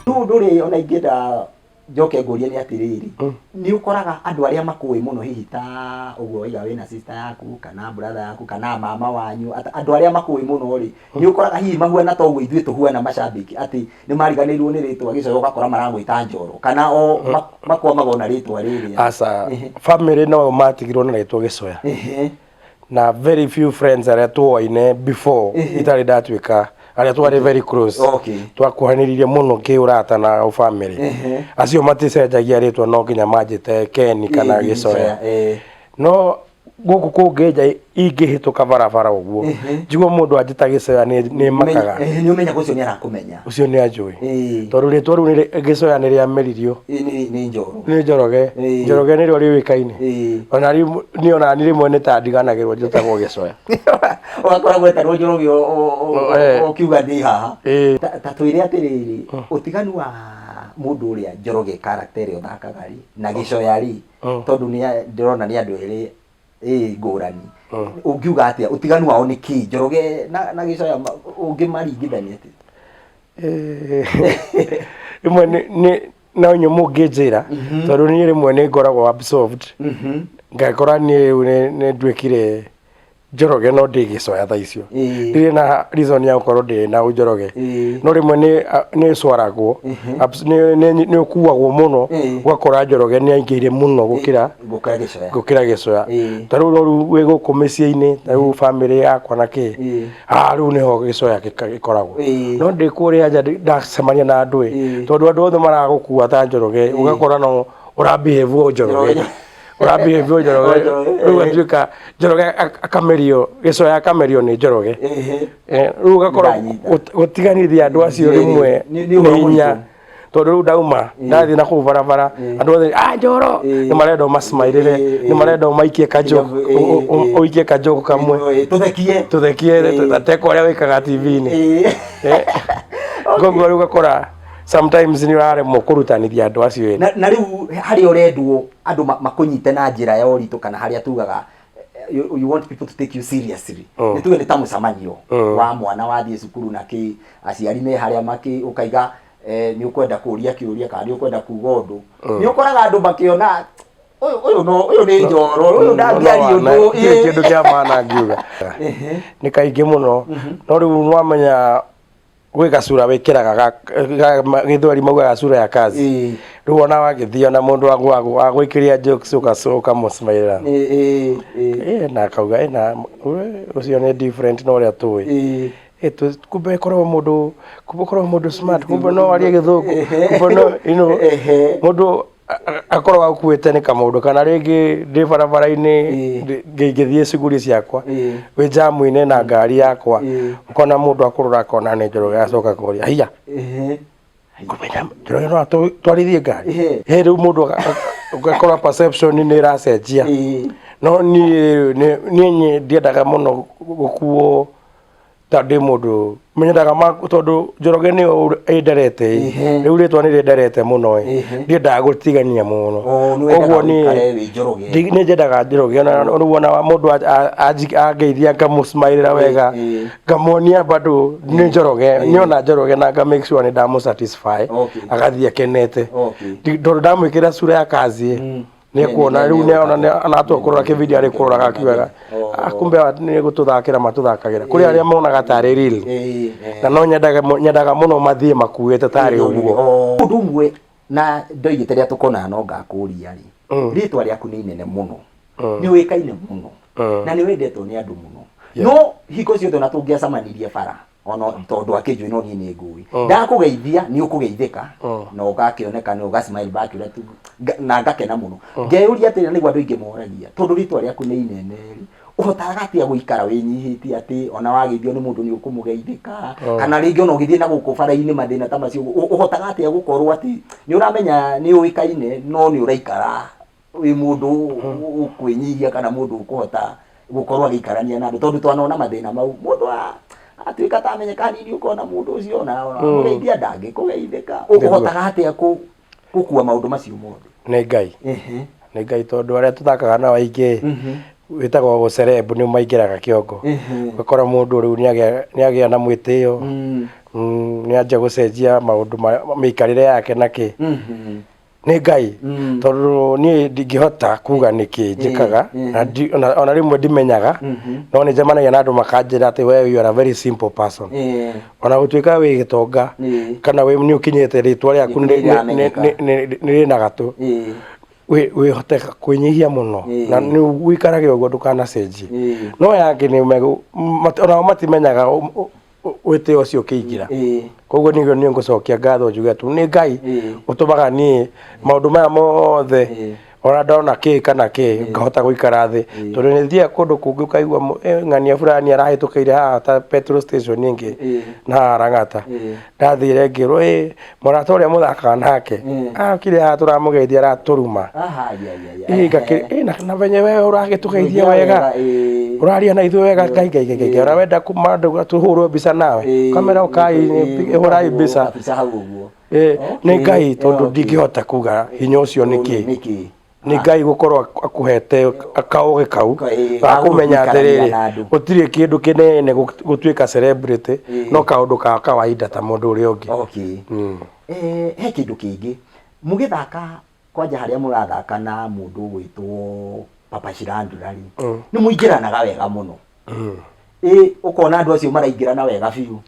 nduri ona ingenda njoke nguria ni atiriri ni ukoraga andu aria makui muno hihi ta uguo iga wina sister yaku kana brother yaku kana mama wanyu andu aria makui muno ri ni ukoraga hihi mahuana to uguo ithuĩ tuhuana macambiki ati ni mariganirwo ni ritwa gicoyo gakora maragwita Njoro kana o makwa magona ritwa riri asa family no matigirwo na ritwa gicoya na very few friends aria tuoine before itari ndatwika aria twari very close twakuhaniririe muno kiurata na family acio maticenjagia ritwa no nginya manjite Ken kana gicoya no guku kungeja ingihituka barabara uguo njiguo mundu anjita gicoya ni makaga ni umenya gucio ni arakumenya ucio ni ajui tondu ritwa ru ni gicoya ni ria meririo ni Njoro ni Njoroge Njoroge ni rio riwikaine ona ni ona ni rimwe ni tandiganagirwo njitagwo gicoya wakora gwetaro Njoroge o kiuga ndi haha ta twire atiriri utiganu wa mundu uria Njoroge character yo thakagari na gicoya ri tondu ni ndirona ni andu eri ngurani ungiuga atia utiganu wao ni ki Njoroge na gicoya ungimaringithania ati imwe ni na nyumu ngijira tondu ni rimwe ni ngoragwo absorbed ngakora ni ndwikire Njoroge no ndi gicoya tha icio ndire na reason ya gukorwo ndi na Njoroge no rimwe ni swaragwo ni ukuwagwo muno gwakora Njoroge ni aingiire muno gukira gicoya taru ru we gukumicia-ini taru family yakwa na ki ru niho gicoya gikoragwo no ndi kuria nja ndacemania na andu tondu andu othe maragukuwa ta Njoroge ugakora no urabehave Njoroge urabehave Njoroge ru atuika Njoroge akamerio gicoya akamerio ni Njoroge ru ugakora gutiganithia andu acio rimwe ni hinya tondu ru ndauma ndathi na ku barabara andu othe Njoro ni marenda masmailire ni marenda maikie kanjogo oikie kanjogo kamwe tuthekie tateko aria wikaga TV-ini gogo ru ugakora sometimes ni rare mo kurutanithia andu acio na riu hari urendwo andu makunyite na njira ya uritu kana haria tugaga you want people to take you seriously ni tuge ni ta mucamanio wa mwana wathie cukuru na ki aciari me haria maki ukaiga ni ukwenda kuria kiuria kana ni ukwenda kuga undu ni ukoraga andu makiona uyu ni Njoro uyu ndangiari undu kindu kia maana ngiuga ni kaingi muno no riu nwamenya gwe gacura wikiraga githwari mauga gacura ya kazi riu ona wagithio na mundu agwikiria jokes ukacoka musmaira na kauga na ucio ni different no ria tui kumbe korwo mundu smart kumbe no aria githungu kumbe no mundu akorwo akuite ni kamundu kana ringi ndi barabara-ini ngithie cuguri ciakwa wi jamu-ini na ngari yakwa ukona mundu akurura akona ni Njoroge acoka kuria hia kumenya Njoroge no twarithie ngari riu mundu ugakorwo perception ni iracenjia no ni ndiendaga muno gukuo tadi mundu menyaga tondu Njoroge ni enderete riu ritwa ni renderete muno ndiendaga gutigania muno koguo ni njendaga Njoroge na wona mundu angeithia ngamusmailira wega ngamonia bado ni Njoroge niona Njoroge na make sure ni ndamu satisfy agathia kenete tondu ndamwikira sura ya kazi ni kuona riu niona anatokorora ke video ari kuroraga kiwega kumbe ni gututhakira matuthakagira kuri aria monaga tari real na no nyendaga muno mathie makuite tari uguo undu mwe na ndoigite ria tukona no ngakuria ri ritwa riaku ni inene muno ni wikaine muno na ni wendetwo ni andu muno no hiko ciothe na tungiacamanirie bara ono tondu akijui no ni ngui ndakugeithia ni ukugeithika no gakioneka ni ugasmile back ura tu na ngakena muno ngeuria atira ni gwandu ingi moragia tondu ritwa riaku ni inene uhotaga atia guikara winyihitie ati ona wageithio ni mundu ni ukumugeithika kana ringi ona ugithie na guku bara-ini mathina ta macio uhotaga atia gukorwo ati ni uramenya ni uikaine no ni uraikara wi mundu ukwinyihia kana mundu ukuhota gukorwo agikarania na andu tondu twanona mathina mau mundu atuika tamenyeka nini ukona mundu ucio na mugeithia ndangi kugeithika uhotaga atia gukua maundu macio mothe ni Ngai ni Ngai tondu aria tuthakaga na waingi witagwo gucerebu ni maingiraga kiongo ukora mundu riu ni agia na mwitio ni anja gucenjia maundu mikarire yake naki ni Ngai tondu ni ndingihota kuga niki njikaga na ona rimwe ndimenyaga no ni njamanagia na andu makanjira ati we you are a very simple person ona gutuika wi gitonga kana we ni ukinyete ritwa riaku ni na gatu we hote kwinyihia muno na ni wikarage ugo ndukana cenji no yake ni ona matimenyaga wete ocio kiingira koguo ni ngucokia ngatho njuge tu ni Ngai utumaga ni maundu maya mothe ora ndona ki kana ki ngahota guikara thi tondu ni thia kundu kungi ukaigua ng'ania fulani arahitukiire haha ta petrol station ingi na Arang'ata ndathire ngirwo Mbaratha uria muthakaga nake kire haha turamugeithia araturuma na venye wewe uragitugeithia wega uraria na ithuĩ wega ngai ora wenda kumandu tuhurwo mbica nawe kamera ukai ihurai mbica ni Ngai tondu ndingihota kuga hinya ucio niki ni Ngai gukorwo akuhete akaoge kau akumenya atiriri gutiri kindu kinene gutuika celebrity no kaundu ka kawaida ta mundu uri ungi he kindu kingi mugithaka kwanja haria murathaka na mundu gwitwo Papa Shirandurari ni muingiranaga wega muno ukona andu acio maraingirana wega biu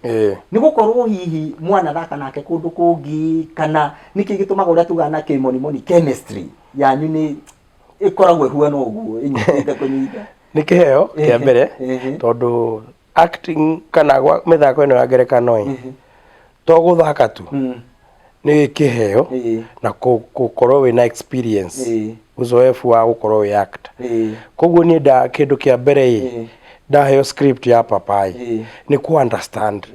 ni gukorwo hihi mwana thaka nake kundu kungi kana niki gitumaga uria tugana kimonimoni chemistry yanyu ni ikoragwo huana uguo inyite kunyita ni kiheo kia mbere tondu acting kana mithako ino ya ngerekano to guthaka tu ni kiheo na gukorwo wina experience uzoefu wa gukorwo wi actor koguo ni nda kindu kia mbere ndaheo script ya Papa ni ku understand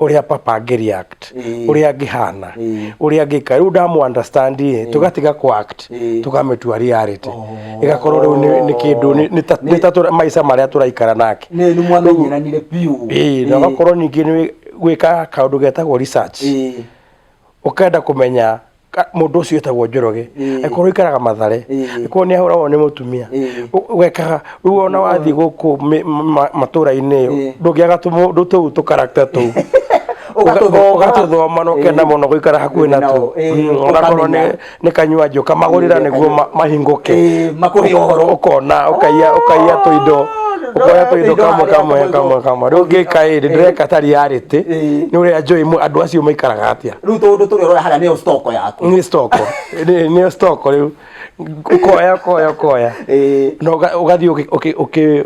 uria Papa react uria ngihana uria ngika riu ndamu understand tugatiga ku act tugametua reality igakorwo riu ni kindu ni tatu maisha maria turaikara nake ni mwamenyeranire piu na gakorwo ningi ni gwika kaundu getagwo research ukenda kumenya mundu ucio etagwo Njoroge ekorwo ikaraga Mathare ekorwo ni ahuragwo ni mutumia ugekaga riu ona wathi guku matura-ini ndugiaga tu character tu ugatuthoma no kenda muno guikara hakuhi na tu onakorwo ni kanyua njuka magurira niguo mahinguke makuhe uhoro ukona ukaiya tuindo ukoya tuindo kamwe riu ngikai ndireka ta reality ni uria njoi andu acio maikaraga atia riu tundu turirora haria ni stock yaku ni stock riu ukoya no ugathi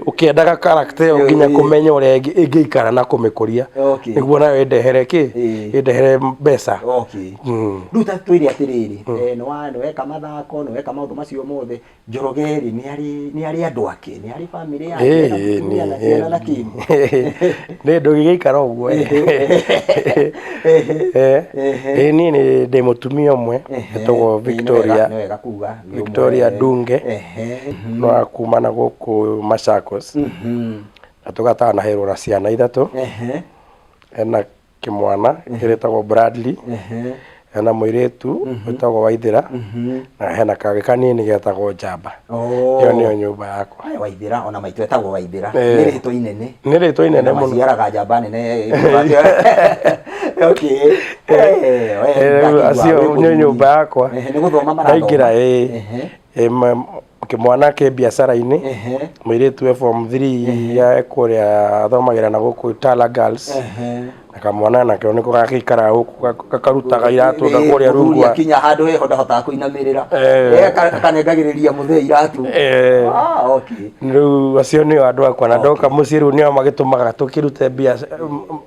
ukiendaga character nginya kumenya uria ingiikara na kumikuria niguo nayo indehere mbeca riu ta twire atiriri no weka mathako no weka maundu macio mothe Njorogeri ni ari andu ake ni ari family yake ni ndugiikara uguo ni ndi mutumia umwe etagwo Victoria Dunge no akumana guku Machakos atugata na herora ciana ithatu ena kimwana kiretagwo Bradley ena muiretu etagwo Waithira na hena kage kanini getagwo Njamba iyo niyo nyumba yakwa Waithira ona maitu etagwo Waithira ni ritwa inene muno maciaraga Njamba nene acio nyo nyumba yakwa ni guthoma marathoma kimwana ke biashara-ini muiretu form 3 ya kuria athomagira na guku Tala Girls akamwana nake niko gakikara huku gakarutaga iratu gakuria rungwa kinya handu he hota kuinamirira kanengagiriria muthee iratu riu acio ni andu akwa na ndoka mucii riu nio magitumaga tukirute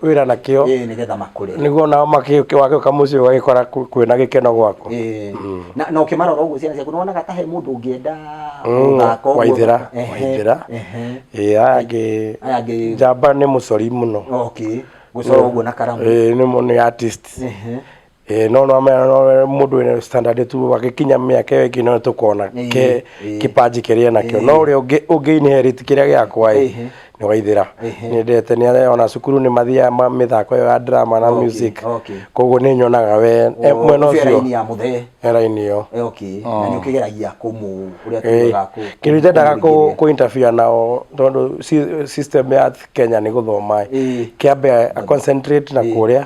wira nakio nigetha makure niguo nao makioka mucii ugagikora kwina gikeno gwako na ukimarora uguo ciana ciaku nwonaga ta he mundu ungienda muthako Waithira angi Njamba ni mucori muno gucora uguo na karamu ni artist no mundu wina standard tu wakikinya miaka iyo ingi no tukona kipaji kiria nakio no uri ungi inherit kiria giakwa nĩ waithĩra nĩ ndete nĩ ona cukuru nĩ mathiaga mĩthako ya drama na music koguo nĩ nyonaga we mwena ũcio ya muthe raini yo na nĩ ũkĩgeragia kũmũ ũrĩa tugaga kĩrĩa ndendaga kũ interfere nao tondũ system ya Kenya nĩ gũthoma kĩambe a concentrate na kũrĩa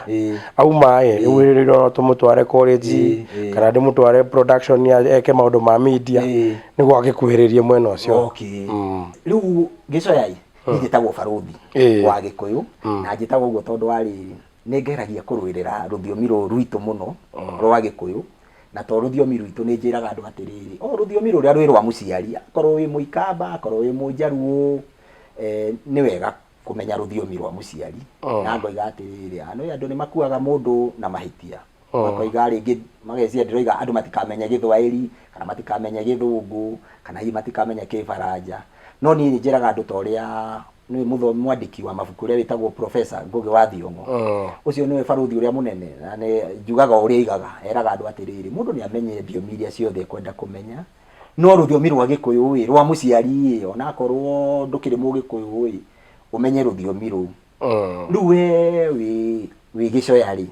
auma rĩu tũmũtware college kana ndĩmũtware production eke maũndũ ma media nĩguo agĩkuhĩrĩrie mwena ũcio rĩu gĩcoya njĩtagwo Baruthi wa Gĩkũyũ na njĩtagwo ũguo tondũ wa rĩrĩ nĩ ngeragia kũrũĩrĩra rũthiomi rwitũ mũno rwa Gĩkũyũ na tondũ rũthiomi rwitũ nĩ njĩraga andũ atĩrĩrĩ rũthiomi rũrĩa rwĩ rwa mũciari akorwo wĩ Mũikamba akorwo wĩ Mũnjaruo nĩ wega kũmenya rũthiomi rwa mũciari na ngoiga atĩrĩrĩ andũ nĩ makuaga mũndũ na mahĩtia makoiga rĩngĩ mageciria ndĩroiga andũ matikamenye Gĩthwaĩri kana matikamenye Gĩthũngũ kana hihi matikamenya Kĩbaranja no niĩ njĩraga andũ ta ũrĩa nĩ mwandĩki wa mabuku ũrĩa wĩtagwo Professor Ngũgĩ wa Thiong'o ũcio nĩwe Baruthi ũrĩa mũnene na nĩ njugaga ũrĩa aigaga eraga andũ atĩrĩrĩ mũndũ nĩ amenye thiomi iria ciothe ekwenda kũmenya no rũthiomi rwa Gĩkũyũ rwa mũciari ona akorwo ndũkĩrĩ Mũgĩkũyũ umenye rũthiomi rũu rĩu wĩ Gĩcoya rĩ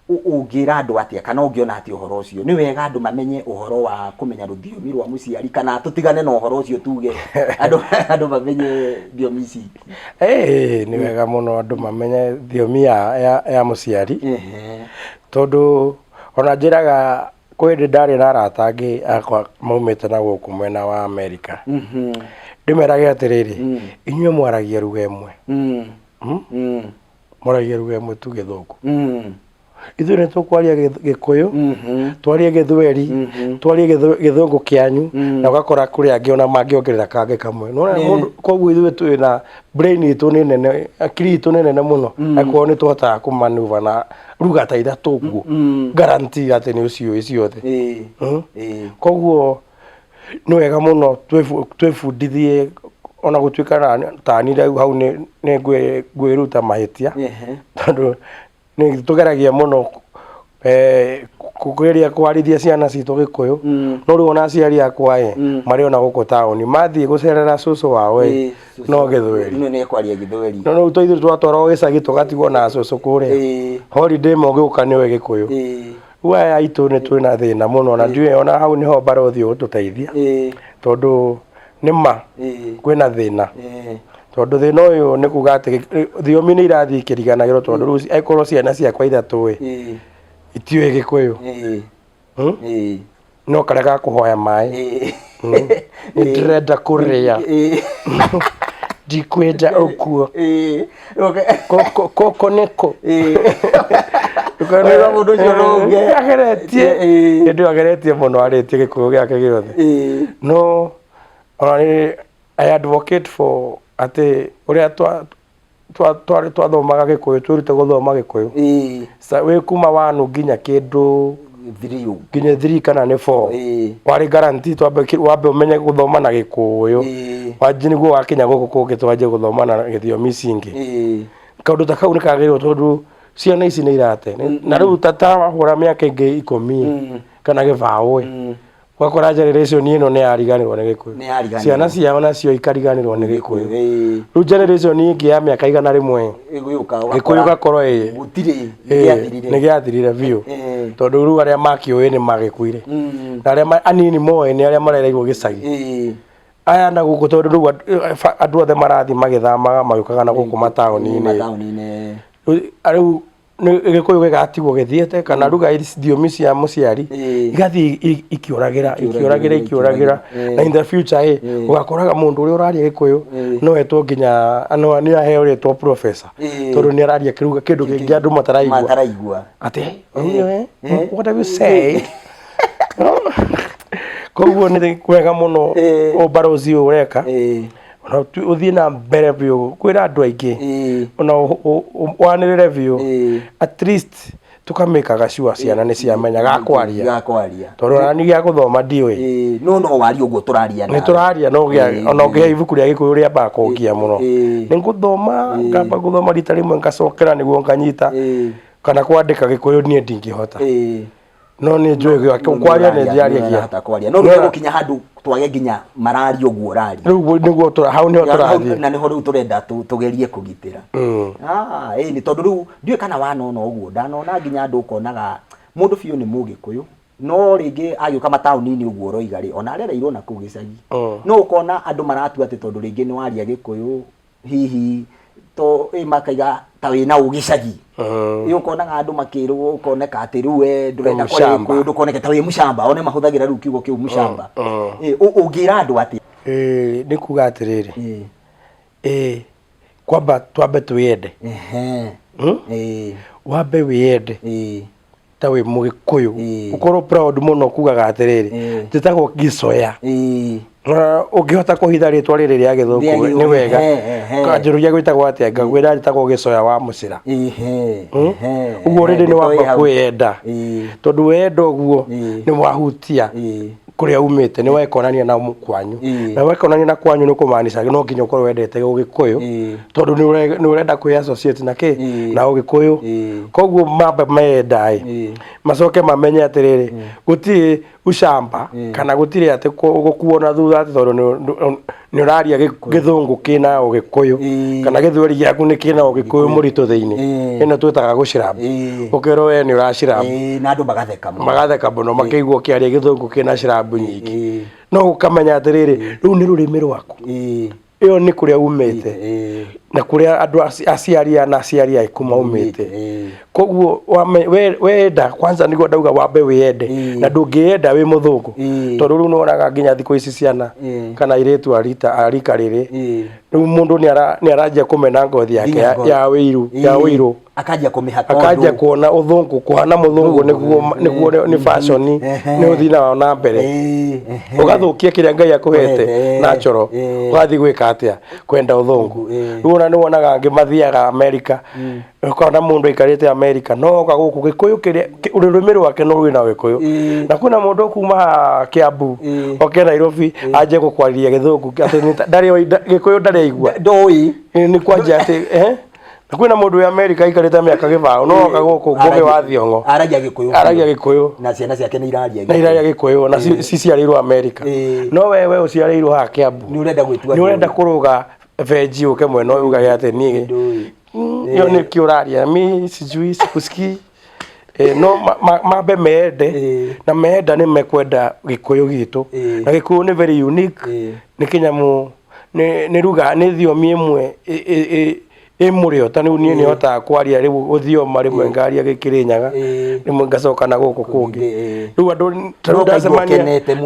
ũngĩra andũ atĩa kana ũngĩona atĩ ũhoro ũcio nĩ wega andũ mamenye ũhoro wa kũmenya rũthiomi rwa mũciari kana tũtigane na ũhoro ũcio tuge andũ mamenye thiomi ici nĩ wega mũno andũ mamenye thiomi ya mũciari tondũ ona njĩraga kwĩndĩ ndarĩ na arata angĩ akwa maumĩte na gũkũ mwena wa Amerika ndĩmerage atĩrĩrĩ inyuĩ mwaragia lugha ĩmwe mwaragia lugha ĩmwe tu Gĩthũngũ ithuĩ nĩ tũkwaria Gĩkũyũ twarie Gĩthweri twarie Gĩthũngũ kĩanyu na ũgakora kũrĩ angĩ ona mangĩongerera kangĩ kamwe koguo ithuĩ twĩ na brain itũ nĩ nene akiri itũ nĩ nene mũno akorwo nĩ tũhotaga kũmanuva na lugha ta ithatũ ũguo guarantee atĩ nĩ ũciũĩ ciothe koguo nĩ wega mũno twĩbundithie ona gũtuĩka tani rĩu hau nĩ ngwĩruta mahĩtia tondũ nĩ tũgeragia mũno kũgeria kwarithia ciana citũ Gĩkũyũ no rĩu ona aciari akwa marĩ ona gũkũ taũni mathiĩ gũcerera cũcũ wao no Gĩthweri no rĩu tũithuĩ twatwarwo gĩcagi tũgatigwo na cũcũ kũrĩa holiday mogĩũka nĩwe Gĩkũyũ rĩu aya aitũ nĩ twĩ na thĩna mũno na ndiũĩ ona hau nĩho Baruthi ũtũteithia tondũ nĩma kwĩna thĩna tondũ thĩna ũyũ nĩ kuga atĩ thiomi nĩ irathiĩ ikĩriganagĩrwo tondũ rĩu aikorwo ciana ciakwa ithatũ itiũĩ Gĩkũyũ no karega kũhoya maĩ nĩ ndĩrenda kũrĩa ndikwenda ũkuo koko nĩkũ mũndũ ũcio rũnge ageretie mũno arĩtie Gĩkũyũ gĩake gĩothe no I advocate for atĩ ũrĩa twathomaga Gĩkũyũ twĩrute gũthoma Gĩkũyũ wĩ kuma wanu nginya kĩndũ 3 kana nĩ 4 warĩ guarantee wambe ũmenye gũthoma na Gĩkũyũ wanjie nĩguo wakinya gũkũ kũngĩ twanjie gũthoma na gĩthiomi cingĩ kaũndũ ta kau nĩ kagĩrĩirwo tondũ ciana ici nĩ irate na rĩu tatahũra mĩaka ĩngĩ 10 kana gĩbaũ wakora generation ĩno nĩ yariganĩrwo nĩ Gĩkũyũ ciana ciao nacio ikariganĩrwo nĩ Gĩkũyũ rĩu generation ĩngĩ ya mĩaka 100 Gĩkũyũ gakorwo nĩ gĩathirire biũ tondũ rĩu arĩa makĩũĩ nĩ magĩkuire na arĩa anini moĩ nĩ arĩa marereirwo gĩcagi aya na gũkũ tondũ rĩu andũ othe marathiĩ magĩthamaga magĩũkaga na gũkũ mataũni-inĩ rĩu Gĩkũyũ gĩgatigwo gĩthiĩte kana lugha thiomi cia mũciari igathiĩ ikĩũragĩra na in the future ũgakoraga mũndũ ũrĩa ũraria Gĩkũyũ no etwo nginya nĩ aheo rĩtwa professor tondũ nĩ araria kĩndũ kĩngĩ andũ mataraigua atĩ what have you said koguo nĩ wega mũno Baruthi ũreka ona ũthiĩ na mbere biũ kwĩra andũ aingĩ ona wanĩrĩre biũ at least tukamĩkaga sure ciana nĩ ciamenya gakwaria tondũ ona nĩ gĩa gũthoma ndiũĩ no waria ũguo tũraria nĩ tũraria no ona ũngĩhe ibuku rĩa Gĩkũyũ rĩa mbaka kũngia mũno nĩ ngũthoma ngamba gũthoma rita rĩmwe ngacokera nĩguo nganyita kana kwandĩka Gĩkũyũ niĩ ndingĩhota no ni njwe kwaria ni njariagia hata kwaria no rwo gukinya handu twage nginya marari uguo urari riu niguo tura hau ni turathie na niho riu turenda tugerie kugitira ni tondu riu ndiwe kana wanona uguo ndanona nginya andu ukonaga mundu biu ni mugikuyu no ringi agiuka matauni-ini uguo roiga ri ona arereirwo na kuu gicagi no ukona andu maratua ati tondu ringi ni waria gikuyu hihi to makaiga ta wina ugicagi ukonaga andu makirwo ukoneka ati riu we ndurenda kwaria gikuyu ndukoneka ta wi mucamba one mahuthagira riu kiugo kiu mucamba ungira andu ati ni kuga atiriri kwamba twambe twiyende wambe wiyende ta wi mugikuyu ukorwo proud muno kugaga atiriri titagwo gicoya ungihota kuhitha ritwa riri ria githungu ni wega kanjururia gwitagwo atia ngagwira ritagwo gicoya wa mucira uguo riri ni wamba kwiyenda tondu wenda uguo ni wahutia kuria umite ni wekonania na kwanyu na wekonania na kwanyu ni kumaanisha no nginya ukorwo wendete ugikuyu tondu ni urenda kwi associate na ki na ugikuyu koguo mamba mendai macoke mamenye atiriri guti ucamba kana gutire ati gukuona thutha ati tondu ni uraria githungu kina ugikuyu kana githweri giaku ni kina ugikuyu muritu thiini ino twitaga guciramba ukero we ni uraciramba na andu magatheka muno makeigwo kiaria githungu kina cirambu nyingi no ukamenya atiriri riu ni rurimi rwaku iyo ni kuria umite na kuria andu aciaria na aciaria ikuma umite koguo wenda kwanza niguo ndauga wambe wiyende na ndungiyenda wi muthungu tondu riu nuonaga nginya thikũ ici ciana kana iritu arika riri riu mundu ni aranjia kumena ngothi yake ya wiru akajia kumihaka akajia kuona uthungu kuhana muthungu niguo ni fashion ni uthina na mbere ugathukia kiria Ngai akuhete natural ugathi gwika atia kwenda uthungu riu ona nuonaga ngimathiaga America ukona mundu ikarite America no gaguku gikuyu kiria ururumi rwake no rwina gikuyu na kuna mundu kuma Kiambu oke Nairobi aje gukwariria githungu ati ndari gikuyu ndari aigua ndoi ni kwanja ati kwina mundu wa America ikarite miaka gibao no gaguku ngugi wa thiongo aragia gikuyu na ciana ciake ni iraria gikuyu na ciciarirwo America no wewe uciarirwo ha Kiambu ni urenda gwitua ni urenda kuruga veji uke mweno uga ati ni yo ni kiuraria mi sijui sikuski no mabe mende na menda ni mekwenda gikuyu gitu na gikuyu ni very unique ni kinyamu ni ruga ni thiomi imwe murio tani ni ni hota kwaria riu uthio mari mwengaria gikirinyaga rimwe ngacoka na guku kungi riu andu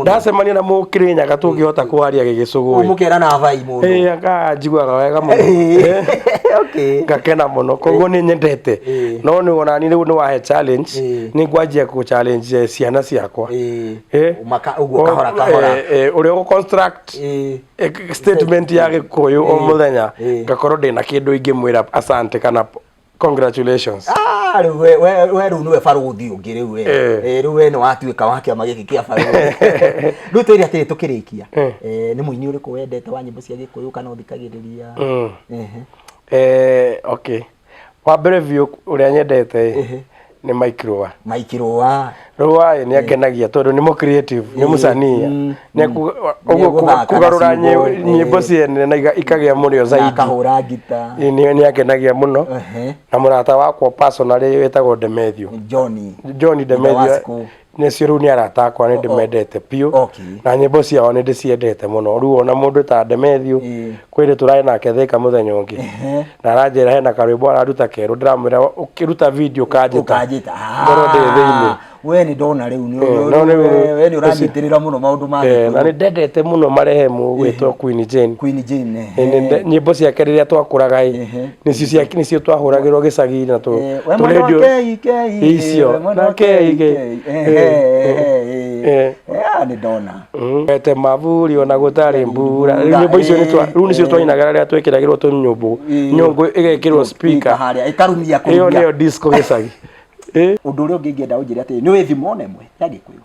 ndasemania na mukirinyaga tungihota kwaria gigicugu umukera na vai mundu anga njiguaga wega muno ngakena muno koguo ni nyendete no ni wona ni riu ni wahe challenge ni ngwanjia ku challenge ciana ciakwa umaka uguo kahora uri go construct statement ya gikuyu o muthenya ngakorwo ndina kindu ingimwira asante kana congratulations we ru niwe Baruthi ungi riu riu we ni watuika wa kiama giki kia Baruthi riu twiri ati tukirikia ni muini uriku wendete wa nyimbo cia gikuyu kana uthikagiriria okay wa mbere view uria nyendete ni Mike Roa ni akenagia tondu ni mo creative ni musania ni kugarura nyimbo ciene na ikagia murio zaidi akahura gita ni akenagia muno na murata wakwa personally wetagwo Demethio John Demethio ni ciuru ni arata kwa ni ndimendete piu na nyimbo ciao ni ndiciendete muno riu ona mundu ta Demethio kwire turai nake thika muthenya ungi na aranjira hena karwimbo araruta keru ndiramwira ukiruta video kajita ngoro ndi thiini we ni ndona riu ni we ni uranyitirira muno maundu ma na ni ndendete muno marehemu gwitwo Queen Jane nyimbo ciake riria twakuraga nicio twahuragirwo gicagi na radio icio na kei ni ndona ete mavuri ona gutari mbura nyimbo icio riu nicio twainaga riria twekiragirwo tunyumbu nyungu igekirwo speaker haria ikarumia kuruga iyo niyo disco gicagi undu uria ungienda unjire ati ni withimo nemwe ya gikuyu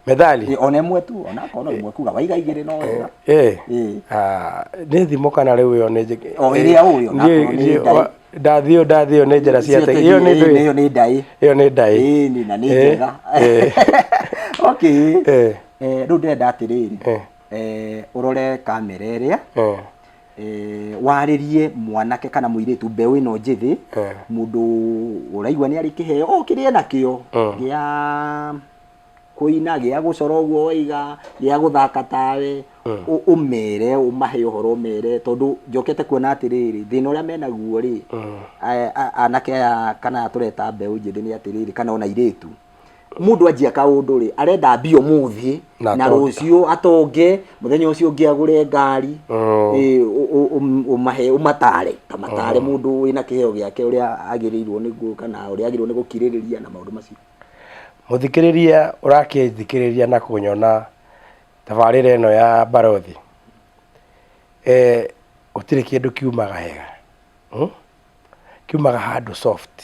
methali ona emwe tu ona kono imwe kuga waiga igire no wega ni thimo kana riu yo ni o iria uyo ndathio nä njĩra cia tegi ĩyo nĩ ndai nĩ na nĩ njega okay rĩu ndĩrenda atĩrĩrĩ ũrore kamera ĩrĩa warĩrie mwanake kana mũirĩtu mbeũ ĩno njĩthĩ mũndũ ũraigua nĩ arĩ kĩheo kĩrĩa nakĩo gĩa kũina gĩa gũcora ũguo waiga gĩa gũthaka tawe umere umahe ũhoro umere tondũ njokete kuona atĩrĩrĩ thĩna ũrĩa menaguo rĩ anake aya kana tũreta mbeũ njĩthĩ nĩ atĩrĩrĩ kana ona irĩtu mundu anjia kaundu ri arenda mbio muthi na rucio atonge muthenya ucio ungi agure ngari umahe umatare tamatare mundu wina kiheo giake uria agirirwo niguo kana uria agirirwo ni gukiririria na maundu macio muthikiriria urakithikiriria na kunyona tabarire eno ya Baruthi utiri kindu kiumaga hega kiumaga handu soft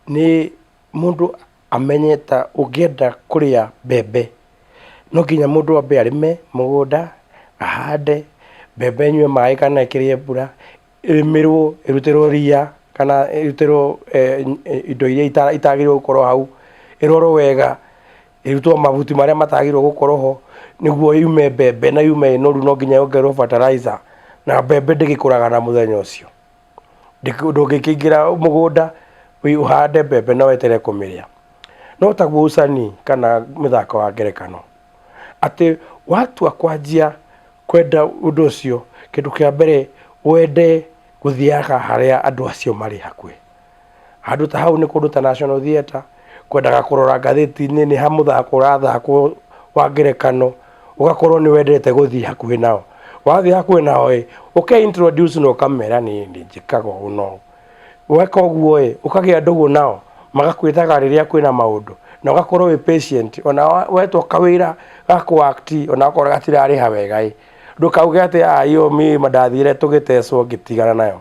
ni mundu amenyeta ugienda kuria bebe no nginya mundu ambe arime mugunda ahande bebe nywe mai kana ikirie mbura irimirwo irutirwo ria kana irutirwo indo iria itagirwo gukorwo hau iroro wega irutwo mabuti maria matagirwo gukorwo ho niguo yume bebe na yume noru no nginya yongerwo fertilizer na bebe ndikikuraga na muthenya ucio ndungikingira mugunda uhande bebe no wetere kumiria no taguo ucani kana mithako wa ngerekano ati watu akwanjia kwenda undu ucio kindu kia mbere wende guthiaga haria andu acio mari hakwe handu ta hau ni kundu ta National Theatre kwendaga kurora ngatheti-ini ni ha muthako urathakwo wa ngerekano ugakorwo ni wendete guthii hakuhi nao wathii hakuhi nao uke introduce no kamera ni njikaga uno weka uguo ukagia ndugu nao magakwitaga riria kwina maundu na ugakorwo wi patient ona wetwo kawira gako act ona ukorwo gatirari ha wega ndukauge ati ayo mi madathire tugitecwo gitigana nayo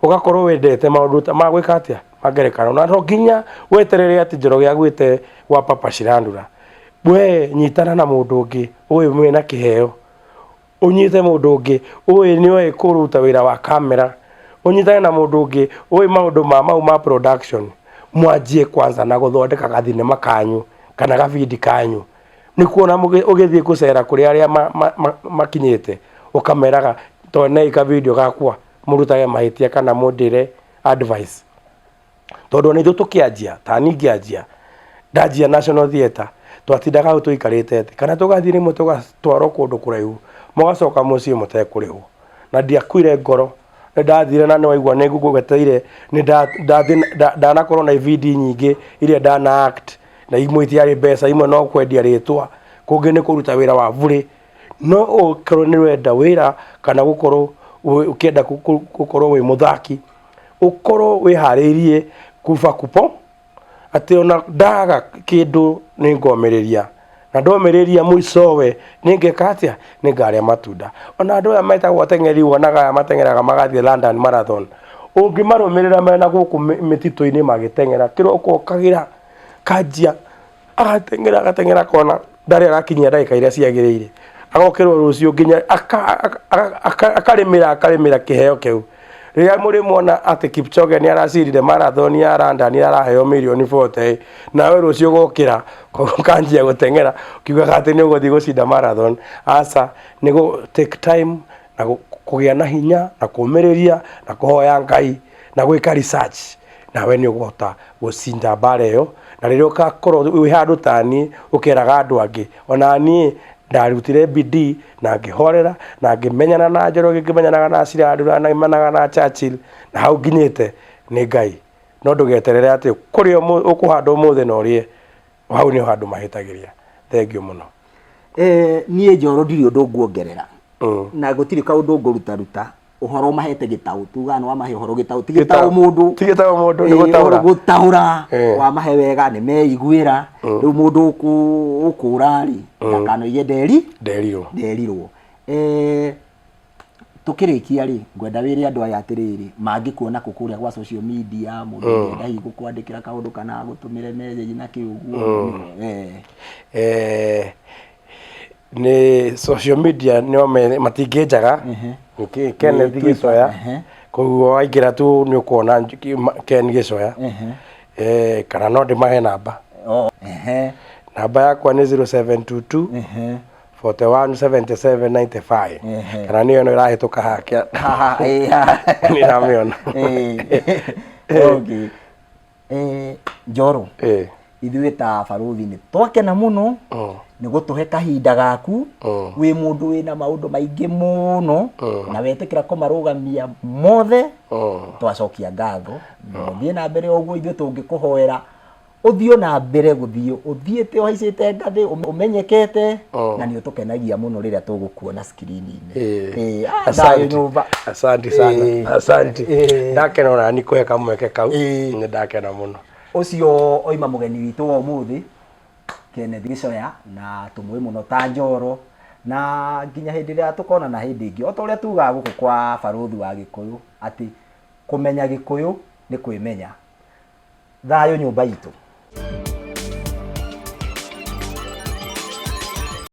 ugakorwo wendete maundu ta magwika atia magerekano na no nginya weterere ati Njoro gia gwite wa papa cirandura we nyitana na mundu ungi uyu mwina kiheo unyite mundu ungi uyu ni we kuruta wira wa kamera unyitane na mundu ungi uyu maundu ma production mwanjie kwanza na guthondeka gathinema kanyu kana gavindi kanyu ni kuona ugithie kucera kuri aria makinyite ukameraga to nei ka video gakwa murutage mahitia kana mundire advice tondu ni tukianjia ta ningianjia ndanjia National Theatre twatindaga au tuikarite kana tugathii rimwe tugatwarwo kundu kuraihu mugacoka mucii mutekurihwo na ndiakuire ngoro ndathire na niwaigua ni ngugeteire ni ndanakorwo na video nyingi iria ndana act na imwe itiari mbeca imwe no kwendia ritwa kungi ni kuruta wira wa bure no ukorwo ni wenda wira kana gukorwo ukienda gukorwo wi muthaki ukorwo wihariirie kufa kupo ati ona ndaga kindu ni ngomiriria na ndomiriria muicowe ningeka atia ningaria matunda ona andu aya metagwo ateng'eri wonaga mateng'eraga magathie London Marathon ungimarumirira mena guku mitito-ini magiteng'era kiroko kagira kanjia agateng'era kona ndari arakinyia ndagika iria ciagiriire agokirwo rucio nginya akarimira kiheo kiu riria muri muona ati Kipchoge ni aracirire marathon ya London ni araheo milioni 40 na we rucio gokira kanjia guteng'era kiuga ati ni uguthii gucinda marathon asa ni go take time na kugia na hinya na kumiriria na kuhoya Ngai na gwika research na we ni ugota gucinda bara iyo na riria ugakorwo wi handu tani ukeraga andu angi ona ni ndarutire bidii na ngihorera na ngimenyana na Njoro ngimenyana na Cirandura na ngimanaga na Churchill na hau nginyite ni Ngai no ndugeterere ati kuri ukuhanda umuthi na urie hau ni handu mahitagiria thengio muno nie Njoro ndiri undu nguongerera na gutiri kaundu nguruta uhoro mahete gitau tuga no wamahe uhoro gitau tigitau mundu ni gutahura wamahe wega ni meiguira riu mundu ukurari ndakano ye nderirwo tukirikia ri ngwenda wiri andu aya atiriri mangikuona kukuria kwa social media mundu ngenda higo kwandikira kaundu kana gutumire message na kiuguo ni social media nio matingienjaga Kenneth Gicoya koguo waingira tu ni ukuona Ken Gicoya kana no ndimahe namba namba yakwa ni 0722 417795 kana niyo no irahituka hakia ni ramiona okay Njoro ithuĩ ta Baruthi nĩ twakena mũno nĩ gũtũhe kahinda gaku wĩ mũndũ wĩna maũndũ maingĩ mũno na wetĩkĩra kũmarũgamia mothe twacokia ngatho thiĩ na mbere ũguo ithuĩ tũngĩkũhoera ũthiĩ na mbere gũthiĩ ũthiĩte ũhaicĩte ngathĩ ũmenyekete na nĩ ũtũkenagia mũno rĩrĩa tũgũkuona screen-inĩ asante sana asante ndakena ona ni kuhe kamweke kau nĩ ndakena mũno ũcio oima mũgeni witũ wa ũmũthĩ Ken Gicoya na tũmwĩ mũno ta Njoro na nginya hĩndĩ ĩrĩa tũkonana hĩndĩ ĩngĩ o ta ũrĩa tugaga gũkũ kwa Baruthi wa Gĩkũyũ atĩ kũmenya Gĩkũyũ nĩ kwĩmenya thayũ nyũmba itũ.